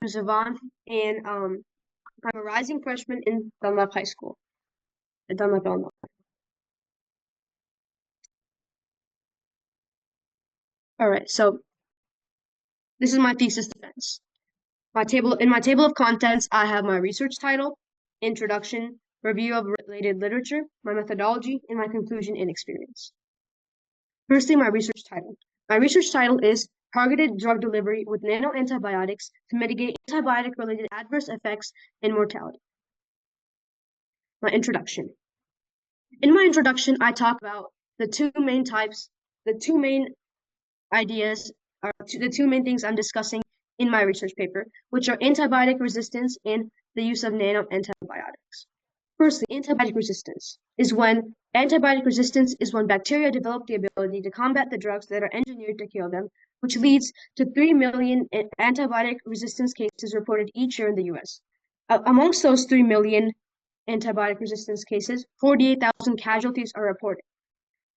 is Vivaan, and I'm a rising freshman in Dunlap High School at Dunlap, Illinois. All right, so this is my thesis defense. In my table of contents, I have my research title, introduction, review of related literature, my methodology, and my conclusion and experience. Firstly, my research title. My research title is Targeted Drug Delivery with Nano-Antibiotics to Mitigate Antibiotic-Related Adverse Effects and Mortality. My introduction. In my introduction, I talk about the two main ideas, the two main things I'm discussing in my research paper, which are antibiotic resistance and the use of nano-antibiotics. Firstly, antibiotic resistance is when bacteria develop the ability to combat the drugs that are engineered to kill them, which leads to 3 million antibiotic resistance cases reported each year in the US. Amongst those 3 million antibiotic resistance cases, 48,000 casualties are reported.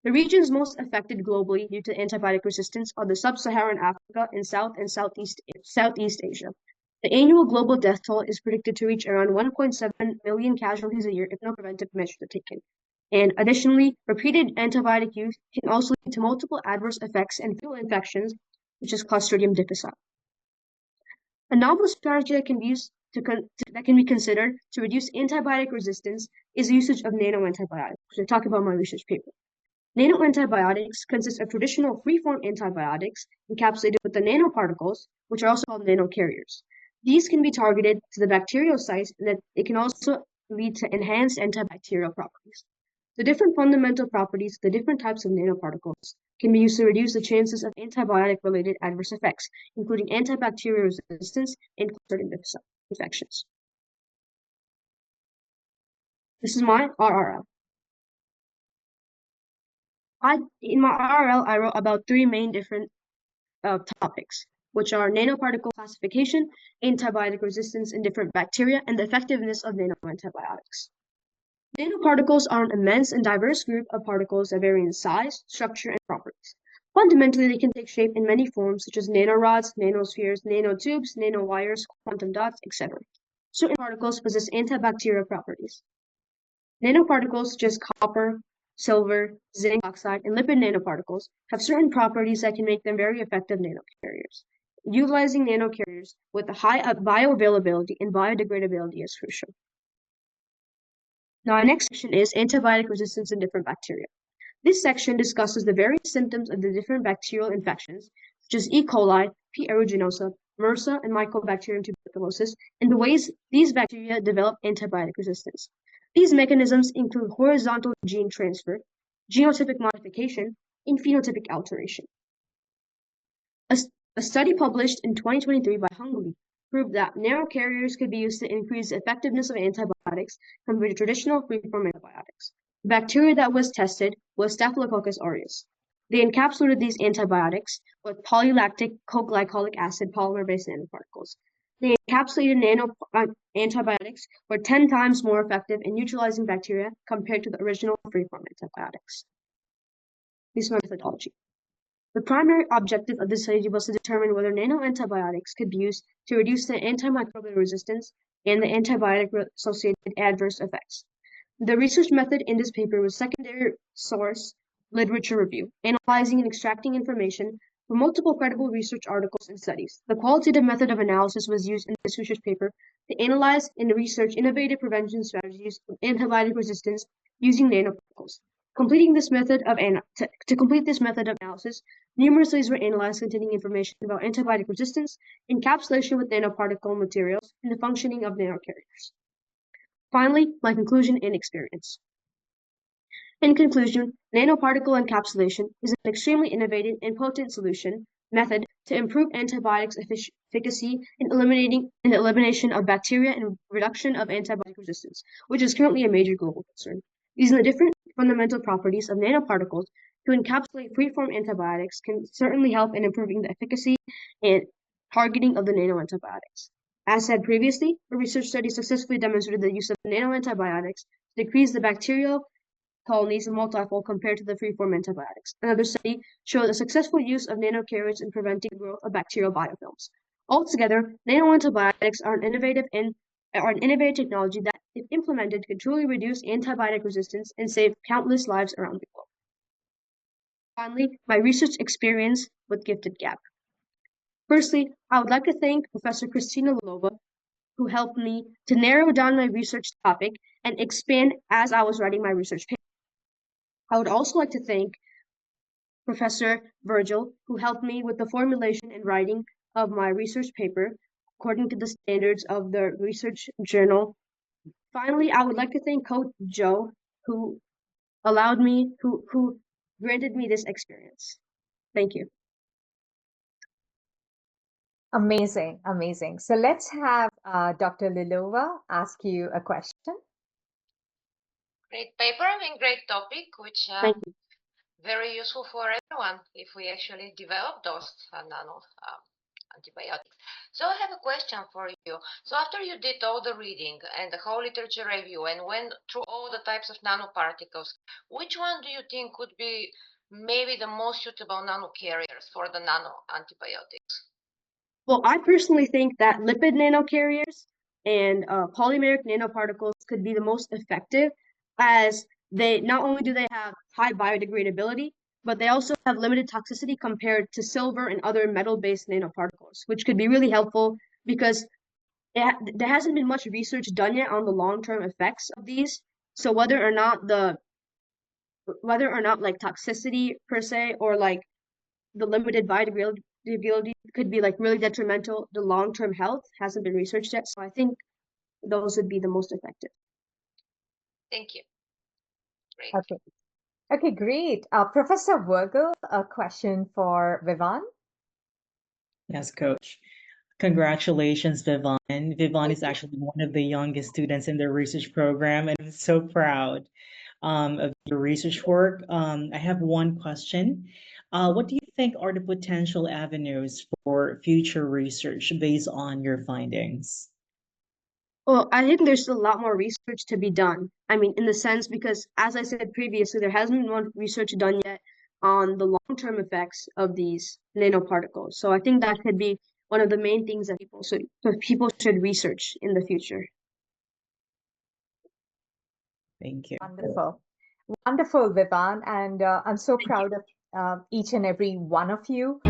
The regions most affected globally due to antibiotic resistance are the sub-Saharan Africa and Southeast Asia. The annual global death toll is predicted to reach around 1.7 million casualties a year if no preventive measures are taken. And additionally, repeated antibiotic use can also lead to multiple adverse effects and fetal infections, such as Clostridium difficile. A novel strategy that can be considered to reduce antibiotic resistance is the usage of nano-antibiotics, which I talk about in my research paper. Nano-antibiotics consist of traditional free-form antibiotics encapsulated with the nanoparticles, which are also called nanocarriers. These can be targeted to the bacterial sites, and that it can also lead to enhanced antibacterial properties. The different fundamental properties of the different types of nanoparticles can be used to reduce the chances of antibiotic-related adverse effects, including antibacterial resistance and Clostridium difficile infections. This is my RRL. In my RRL, I wrote about three main different topics, which are nanoparticle classification, antibiotic resistance in different bacteria, and the effectiveness of nanoantibiotics. Nanoparticles are an immense and diverse group of particles that vary in size, structure, and properties. Fundamentally, they can take shape in many forms, such as nanorods, nanospheres, nanotubes, nanowires, quantum dots, etc. Certain particles possess antibacterial properties. Nanoparticles such as copper, silver, zinc oxide, and lipid nanoparticles have certain properties that can make them very effective nanocarriers. Utilizing nanocarriers with a high bioavailability and biodegradability is crucial. Now, our next section is antibiotic resistance in different bacteria. This section discusses the various symptoms of the different bacterial infections, such as E. coli, P. aeruginosa, MRSA, and Mycobacterium tuberculosis, and the ways these bacteria develop antibiotic resistance. These mechanisms include horizontal gene transfer, genotypic modification, and phenotypic alteration. A study published in 2023 by Hungary proved that nanocarriers could be used to increase the effectiveness of antibiotics compared to traditional free-form antibiotics. The bacteria that was tested was Staphylococcus aureus. They encapsulated these antibiotics with polylactic co-glycolic acid polymer-based nanoparticles. The encapsulated antibiotics were 10 times more effective in neutralizing bacteria compared to the original free-form antibiotics. This is my methodology. The primary objective of this study was to determine whether nano-antibiotics could be used to reduce the antimicrobial resistance and the antibiotic-associated adverse effects. The research method in this paper was secondary source literature review, analyzing and extracting information from multiple credible research articles and studies. The qualitative method of analysis was used in this research paper to analyze and research innovative prevention strategies of antibiotic resistance using nanoparticles. To complete this method of analysis, numerous studies were analyzed containing information about antibiotic resistance, encapsulation with nanoparticle materials, and the functioning of nanocarriers. Finally, my conclusion and experience. In conclusion, nanoparticle encapsulation is an extremely innovative and potent method to improve antibiotics efficacy in elimination of bacteria and reduction of antibiotic resistance, which is currently a major global concern. Using the different fundamental properties of nanoparticles to encapsulate free-form antibiotics can certainly help in improving the efficacy and targeting of the nanoantibiotics. As said previously, a research study successfully demonstrated the use of nanoantibiotics to decrease the bacterial colonies multifold compared to the free-form antibiotics. Another study showed the successful use of nanocarriers in preventing the growth of bacterial biofilms. Altogether, nano-antibiotics are an innovative technology that, if implemented, could truly reduce antibiotic resistance and save countless lives around the globe. Finally, my research experience with Gifted Gap. Firstly, I would like to thank Professor Christina Lilova, who helped me to narrow down my research topic and expand as I was writing my research paper. I would also like to thank Professor Virgil, who helped me with the formulation and writing of my research paper according to the standards of the research journal. Finally, I would like to thank Coach Joe, who who granted me this experience. Thank you. Amazing, amazing. So let's have Dr. Lilova ask you a question. Great paper, I mean, great topic, which Thank you. very useful for everyone if we actually develop those nano antibiotics. So I have a question for you. So after you did all the reading and the whole literature review and went through all the types of nanoparticles, which one do you think would be maybe the most suitable nanocarriers for the nano antibiotics? Well, I personally think that lipid nanocarriers and polymeric nanoparticles could be the most effective, as they not only do they have high biodegradability, but they also have limited toxicity compared to silver and other metal-based nanoparticles, which could be really helpful because there hasn't been much research done yet on the long-term effects of these. So whether or not like toxicity per se or like the limited biodegradability could be like really detrimental to long-term health hasn't been researched yet. So I think those would be the most effective. Thank you. Great. Okay. Okay, great. Professor Virgil, a question for Vivaan. Yes, Coach. Congratulations, Vivaan. Vivaan is actually one of the youngest students in the research program, and I'm so proud of your research work. I have one question. What do you think are the potential avenues for future research based on your findings? Well, I think there's still a lot more research to be done. I mean, in the sense because, as I said previously, there hasn't been much research done yet on the long-term effects of these nanoparticles. So I think that could be one of the main things that people should research in the future. Thank you. Wonderful. Wonderful, Vivaan. And I'm so proud of each and every one of you.